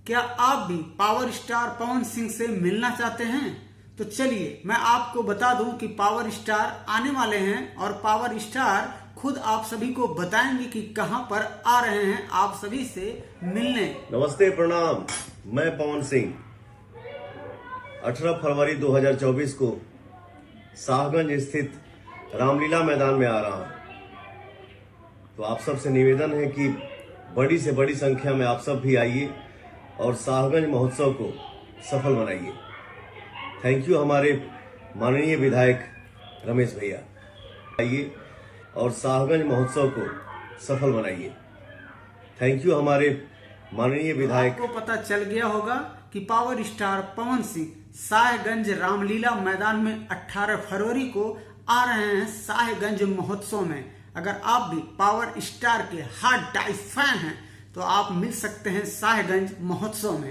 क्या आप भी पावर स्टार पवन सिंह से मिलना चाहते हैं? तो चलिए मैं आपको बता दूं कि पावर स्टार आने वाले हैं और पावर स्टार खुद आप सभी को बताएंगे कि कहां पर आ रहे हैं आप सभी से मिलने। नमस्ते, प्रणाम। मैं पवन सिंह 18 फरवरी 2024 को शाहगंज स्थित रामलीला मैदान में आ रहा हूं। तो आप सबसे निवेदन है कि बड़ी से बड़ी संख्या में आप सब भी आइए और शाहगंज महोत्सव को सफल बनाइए। थैंक यू हमारे माननीय विधायक रमेश भैया। आइए और शाहगंज महोत्सव को सफल बनाइए। थैंक यू हमारे माननीय विधायक। आपको पता चल गया होगा कि पावर स्टार पवन सिंह शाहगंज रामलीला मैदान में 18 फरवरी को आ रहे हैं शाहगंज महोत्सव में। अगर आप भी पावर स्टार के हार्ड डाई फैन हैं तो आप मिल सकते हैं शाहगंज महोत्सव में।